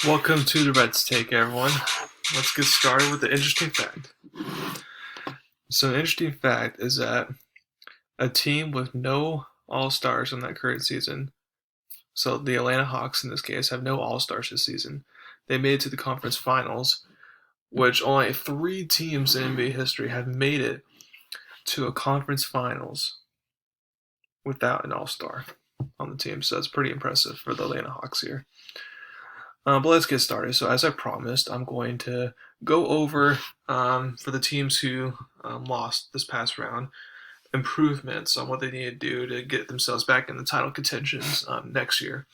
Welcome to the Reds Take, everyone. Let's get started with the interesting fact. So, an interesting fact is that a team with no All-Stars in that current season, so the Atlanta Hawks in this case, have no All-Stars this season. They made it to the conference finals, which only 3 teams in NBA history have made it to a conference finals without an All-Star on the team. So, that's pretty impressive for the Atlanta Hawks here. But let's get started. So, as I promised, I'm going to go over for the teams who lost this past round improvements on what they need to do to get themselves back in the title contentions next year.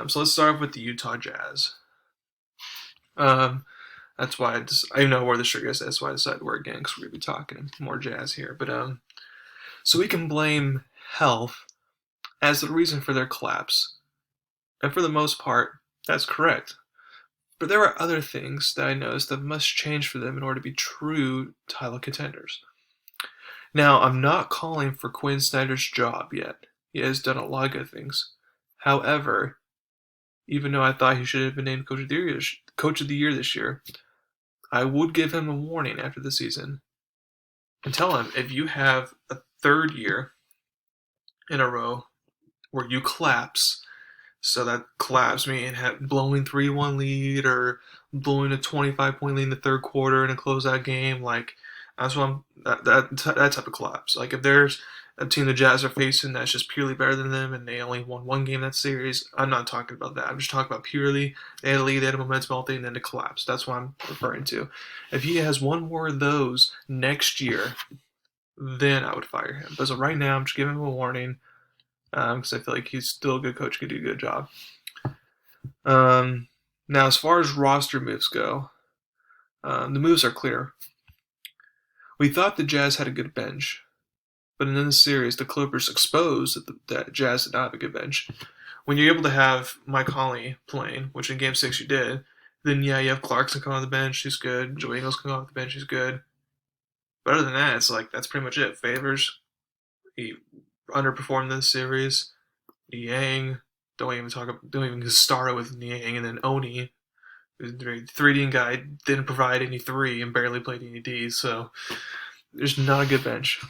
So, let's start with the Utah Jazz. That's why I know where the shirt is. That's why I decided to wear it again because we're going to be talking more Jazz here. But so we can blame health as the reason for their collapse, and for the most part, that's correct. But there are other things that I noticed that must change for them in order to be true title contenders. Now, I'm not calling for Quinn Snyder's job yet. He has done a lot of good things. However, even though I thought he should have been named Coach of the Year this year, I would give him a warning after the season and tell him if you have a third year in a row where you collapse. So that collapse meaning blowing 3-1 lead or blowing a 25-point lead in the third quarter in a closeout game. Like that's what that type of collapse. Like if there's a team the Jazz are facing that's just purely better than them and they only won one game in that series, I'm not talking about that. I'm just talking about purely they had a lead, they had a momentum, all thing, and then it collapsed. That's what I'm referring to. If he has one more of those next year, then I would fire him. But as of right now, I'm just giving him a warning because I feel like he's still a good coach, could do a good job. Now, as far as roster moves go, the moves are clear. We thought the Jazz had a good bench, but in this series, the Clippers exposed that Jazz did not have a good bench. When you're able to have Mike Conley playing, which in Game 6 you did, then yeah, you have Clarkson come off the bench, he's good. Joe Ingles come off the bench, he's good. But other than that, it's like that's pretty much it. Favors, he underperformed this series. Niang, don't even start with Niang, and then Oni, who's a 3D guy, didn't provide any 3 and barely played any D, so there's not a good bench.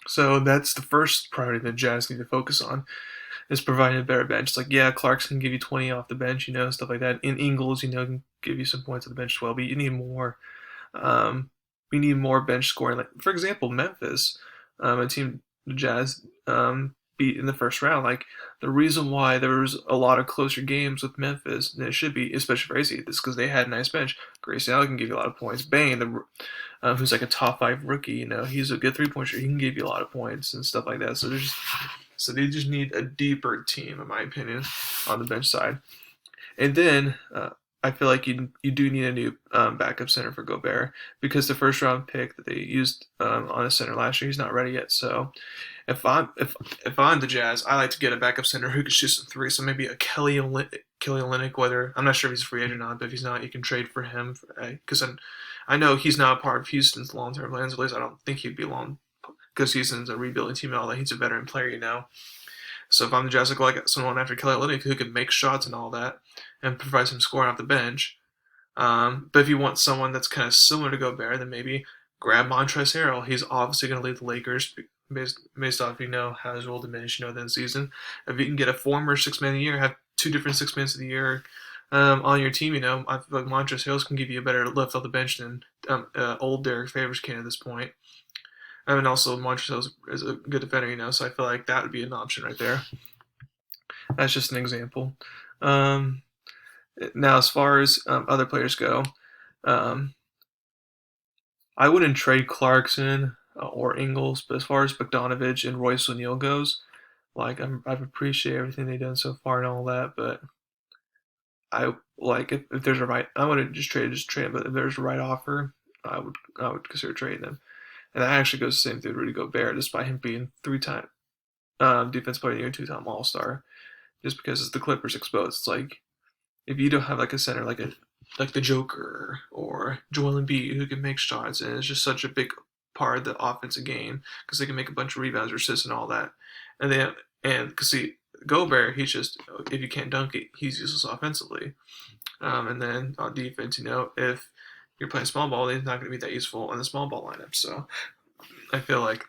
So that's the first priority that Jazz need to focus on, is providing a better bench. It's like, yeah, Clarkson can give you 20 off the bench, stuff like that. In Ingles, can give you some points on the bench as well, but you need more. We need more bench scoring. Like, for example, Memphis, a team the Jazz beat in the first round. Like, the reason why there was a lot of closer games with Memphis than it should be, especially for AC, is because they had a nice bench. Grayson Allen can give you a lot of points. Bane, who's like a top 5 rookie, he's a good 3-point shooter. He can give you a lot of points and stuff like that. So they just need a deeper team, in my opinion, on the bench side. And then I feel like you do need a new backup center for Gobert, because the first round pick that they used on a center last year, he's not ready yet. So if I'm the Jazz, I like to get a backup center who can shoot some 3. So maybe a Kelly Olynyk, whether I'm not sure if he's a free agent or not, but if he's not, you can trade for him because I know he's not a part of Houston's long term plans. At least I don't think he'd be long because Houston's a rebuilding team and all that. He's a veteran player. So if I'm the Jazz, I like someone after Kelly Olynyk who can make shots and all that and provide some scoring off the bench. But if you want someone that's kind of similar to Gobert, then maybe grab Montrezl Harrell. He's obviously going to lead the Lakers based off how his role diminished this season. If you can get a former 6-man of the year, have 2 different 6-men of the year on your team, I feel like Montrezl Harrell can give you a better lift off the bench than old Derek Favors can at this point. And also Montrezl is a good defender, so I feel like that would be an option right there. That's just an example. Now, as far as other players go, I wouldn't trade Clarkson or Ingles, but as far as Bogdanovich and Royce O'Neal goes, like I've appreciated everything they've done so far and all that, but I like if there's a right, I wouldn't just trade, but if there's a right offer, I would consider trading them. And that actually goes the same thing with Rudy Gobert, despite him being 3-time defense player of the year, 2-time All-Star. Just because it's the Clippers exposed, it's like if you don't have like a center like the Joker or Joel Embiid who can make shots, and it's just such a big part of the offensive game because they can make a bunch of rebounds or assists and all that, and because Gobert, he's just, if you can't dunk it, he's useless offensively. And then on defense, if you're playing small ball, he's not going to be that useful in the small ball lineup. So I feel like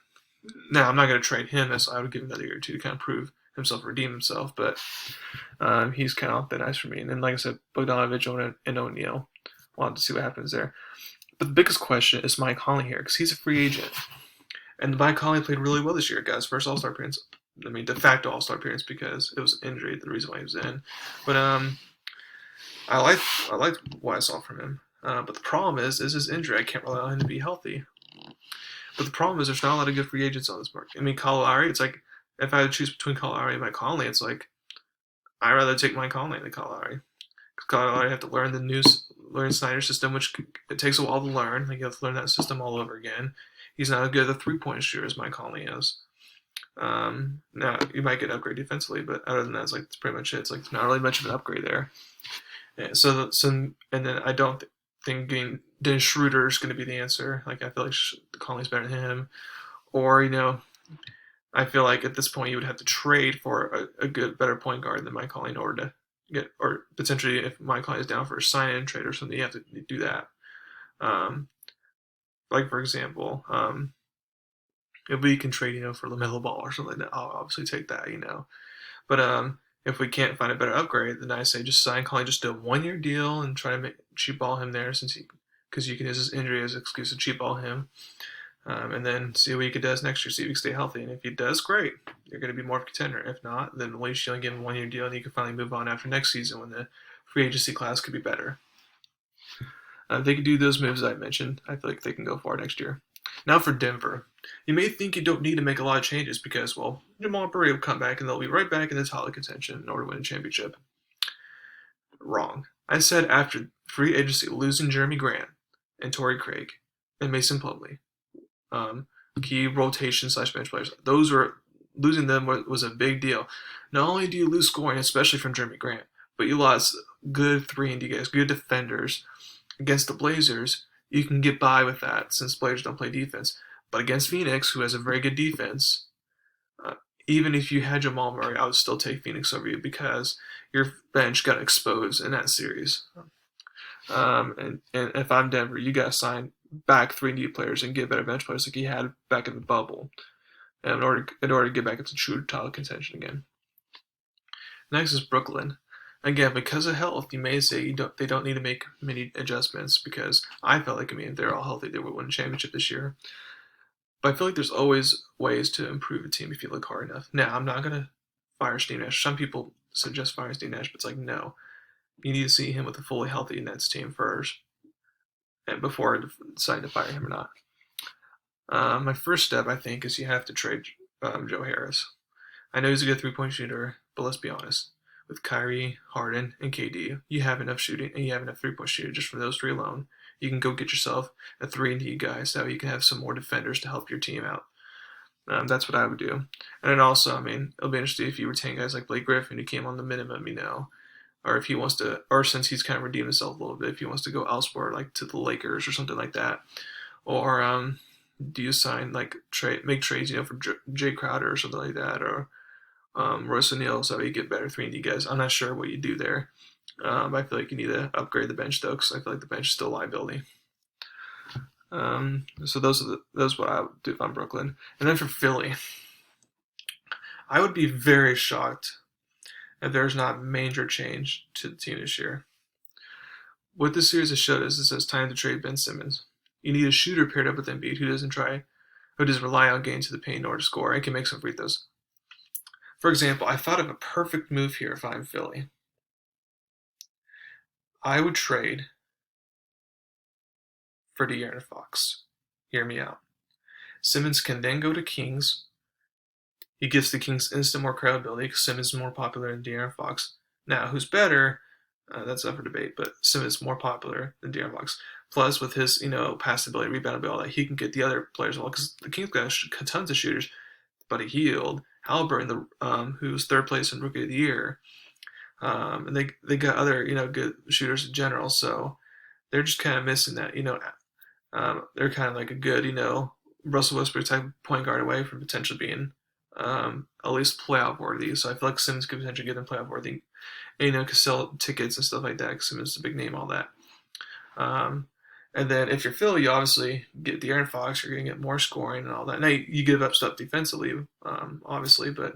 now I'm not going to trade him, as I would give him another year or two to kind of prove himself, redeem himself. But he's kind of been nice for me. And then, like I said, Bogdanovich and O'Neal. We'll have to see what happens there. But the biggest question is Mike Conley here, because he's a free agent. And Mike Conley played really well this year, guys. First All-Star appearance. I mean, de facto All-Star appearance because it was an injury, the reason why he was in. But I liked what I saw from him. But the problem is his injury. I can't rely on him to be healthy. But the problem is there's not a lot of good free agents on this market. I mean, Kyle Lowry, it's like, if I had to choose between Kyle Lowry and Mike Conley, it's like, I'd rather take Mike Conley than Kyle Lowry. Because Kyle Lowry have to learn Snyder's system, which it takes a while to learn. Like, you have to learn that system all over again. He's not as good at the three-point shooter as Mike Conley is. Now, you might get an upgrade defensively, but other than that, it's like, that's pretty much it. It's like, there's not really much of an upgrade there. And then I don't think getting Dennis Schroeder is going to be the answer. Like, I feel like Conley's better than him. Or, I feel like at this point you would have to trade for a good, better point guard than Mike Conley in order to get, or potentially if Mike Conley is down for a sign-in trade or something, you have to do that. Like, for example, if we can trade, for LaMelo Ball or something like that, I'll obviously take that, But if we can't find a better upgrade, then I say just sign Conley, just do a 1-year deal and try to cheap ball him there, because you can use his injury as an excuse to cheap ball him. And then see what he does next year, see if he can stay healthy. And if he does, great. You're going to be more of a contender. If not, then at least you only give him a 1-year deal and you can finally move on after next season when the free agency class could be better. If they can do those moves I mentioned, I feel like they can go far next year. Now for Denver. You may think you don't need to make a lot of changes because, well, Jamal Murray will come back and they'll be right back in the title contention in order to win a championship. Wrong. I said after free agency, losing Jeremy Grant and Torrey Craig and Mason Plumlee, key rotation / bench players, losing them was a big deal. Not only do you lose scoring, especially from Jeremy Grant, but you lost good 3-and-D guys, good defenders. Against the Blazers, you can get by with that since Blazers don't play defense. But against Phoenix, who has a very good defense, even if you had Jamal Murray, I would still take Phoenix over you because your bench got exposed in that series. And if I'm Denver, you got to sign back 3-and-D players and get better bench players like you had back in the bubble in order to get back into true title contention again. Next is Brooklyn. Again, because of health, you may say they don't need to make many adjustments because I felt like, if they're all healthy, they would win a championship this year. But I feel like there's always ways to improve a team if you look hard enough. Now, I'm not going to fire Steve Nash. Some people suggest firing Steve Nash, but it's like, no. You need to see him with a fully healthy Nets team first and before deciding to fire him or not. My first step, I think, is you have to trade Joe Harris. I know he's a good three-point shooter, but let's be honest. With Kyrie, Harden, and KD, you have enough shooting and you have enough three-point shooting just from those three alone. You can go get yourself a 3-and-D guy so you can have some more defenders to help your team out. That's what I would do. And then also, it'll be interesting if you retain guys like Blake Griffin who came on the minimum, or if he wants to, or since he's kind of redeemed himself a little bit, if he wants to go elsewhere, like to the Lakers or something like that. Or do you sign, make trades, for Jay Crowder or something like that, or Royce O'Neal so you get better 3-and-D guys. I'm not sure what you do there. I feel like you need to upgrade the bench though, because I feel like the bench is still a liability. So those are what I would do if I'm Brooklyn. And then for Philly, I would be very shocked if there's not major change to the team this year. What this series has showed us is it's time to trade Ben Simmons. You need a shooter paired up with Embiid who doesn't rely on getting to the paint or to score and can make some free throws. For example, I thought of a perfect move here if I'm Philly. I would trade for De'Aaron Fox. Hear me out. Simmons can then go to Kings. He gives the Kings instant more credibility because Simmons is more popular than De'Aaron Fox. Now, who's better? That's up for debate, but Simmons is more popular than De'Aaron Fox. Plus, with his pass ability, rebound ability, all that, he can get the other players well because the Kings got tons of shooters. Buddy Hield, Halliburton, who's third place in Rookie of the Year, and they got other good shooters in general. So they're just kind of missing that. They're kind of like a good Russell Westbrook type point guard away from potentially being at least playoff worthy. So I feel like Simmons could potentially get them playoff worthy. And, could sell tickets and stuff like that because Simmons is a big name, all that. And then if you're Philly, you obviously get De'Aaron Fox. You're going to get more scoring and all that. Now you give up stuff defensively, obviously, but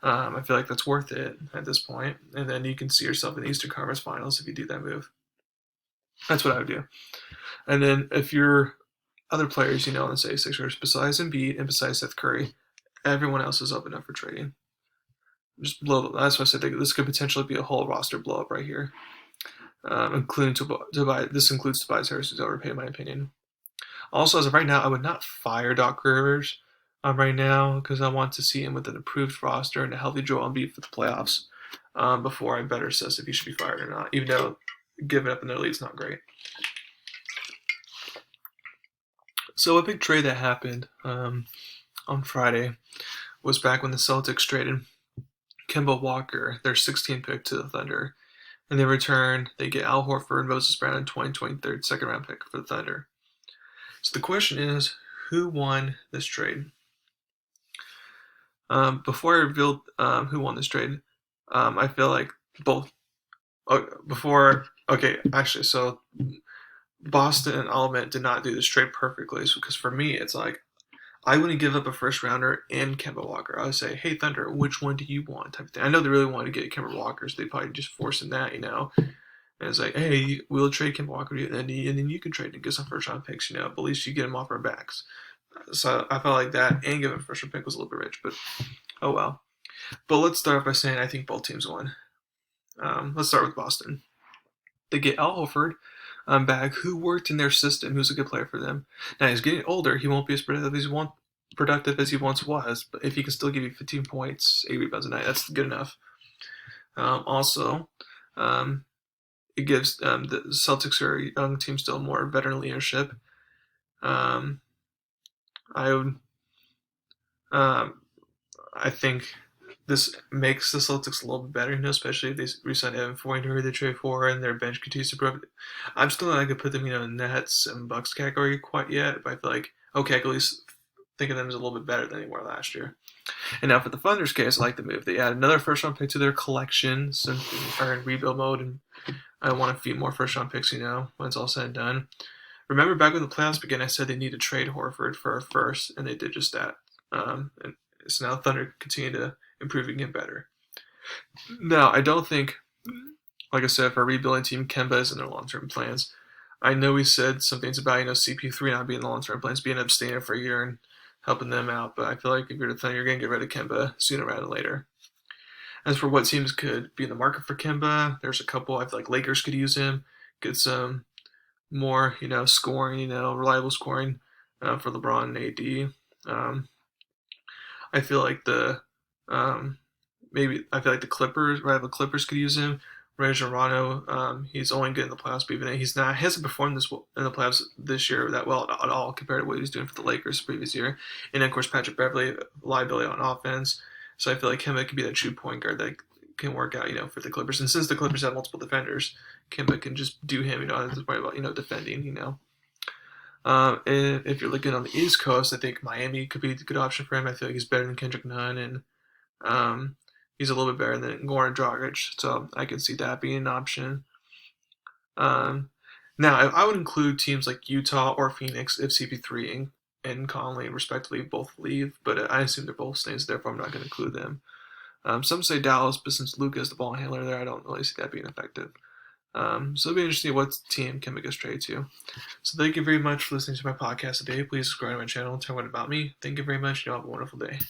I feel like that's worth it at this point. And then you can see yourself in the Eastern Conference Finals if you do that move. That's what I would do. And then if you're other players, let's say Sixers, besides Embiid and besides Seth Curry, everyone else is open up for trading. Just blow. That's why I said this could potentially be a whole roster blow up right here. Including Tobias. This includes Tobias Harris, who's overpaid, in my opinion. Also, as of right now, I would not fire Doc Rivers right now because I want to see him with an improved roster and a healthy Joel Embiid for the playoffs before I better assess if he should be fired or not, even though giving up in their lead is not great. So a big trade that happened on Friday was back when the Celtics traded Kemba Walker, their 16th pick, to the Thunder. And in return, they get Al Horford and Moses Brown in 2023 second-round pick for the Thunder. So the question is, who won this trade? Before I revealed who won this trade, I feel like both. So Boston and Element did not do this trade perfectly. So because for me, it's like I wouldn't give up a first rounder and Kemba Walker. I would say, hey, Thunder, which one do you want? Type of thing. I know they really wanted to get Kemba Walker, so they probably just forced in that, And it's like, hey, we'll trade Kemba Walker, and then you can trade and get some first round picks, but at least you get him off our backs. So I felt like that, and giving a first round pick was a little bit rich, but oh well. But let's start off by saying I think both teams won. Let's start with Boston. They get Al Horford back, who worked in their system, who's a good player for them. Now he's getting older; he won't be as productive as he once was. But if he can still give you 15 points, 8 rebounds a night, that's good enough. Also, it gives the Celtics are a young team still more veteran leadership. I think this makes the Celtics a little bit better, especially if they re-sign Evan Fournier, they trade for, and their bench continues to improve. I'm still not going to put them, Nets and Bucks category quite yet, but I feel like, okay, I can at least think of them as a little bit better than they were last year. And now for the Thunder's case, I like the move. They add another first-round pick to their collection since they are in rebuild mode, and I want a few more first-round picks, when it's all said and done. Remember back when the playoffs began, I said they need to trade Horford for a first, and they did just that. And so now Thunder continue to improve and get better. Now, I don't think, like I said, for a rebuilding team, Kemba is in their long-term plans. I know we said some things about, CP3 not being in the long-term plans, being abstainer for a year and helping them out, but I feel like if you're the Thunder, you're going to get rid of Kemba sooner rather than later. As for what teams could be in the market for Kemba, there's a couple. I feel like Lakers could use him, get some more, scoring, reliable scoring for LeBron and AD. I feel like the Clippers, the Clippers could use him. Rajon Rondo, he's only good in the playoffs, but even he hasn't performed this well in the playoffs this year that well at all compared to what he was doing for the Lakers the previous year. And then, of course, Patrick Beverley, liability on offense. So I feel like Kemba could be that true point guard that can work out, for the Clippers. And since the Clippers have multiple defenders, Kemba can just do him, not have to worry about, defending, And if you're looking on the East Coast, I think Miami could be a good option for him. I feel like he's better than Kendrick Nunn, and he's a little bit better than Goran Dragic, so I can see that being an option. Now, I would include teams like Utah or Phoenix if CP3 and Conley, respectively, both leave, but I assume they're both staying, so therefore I'm not going to include them. Some say Dallas, but since Luka is the ball handler there, I don't really see that being effective. So it'll be interesting what team Kemba gets traded to. So thank you very much for listening to my podcast today. Please subscribe to my channel and tell me about me. Thank you very much. You all have a wonderful day.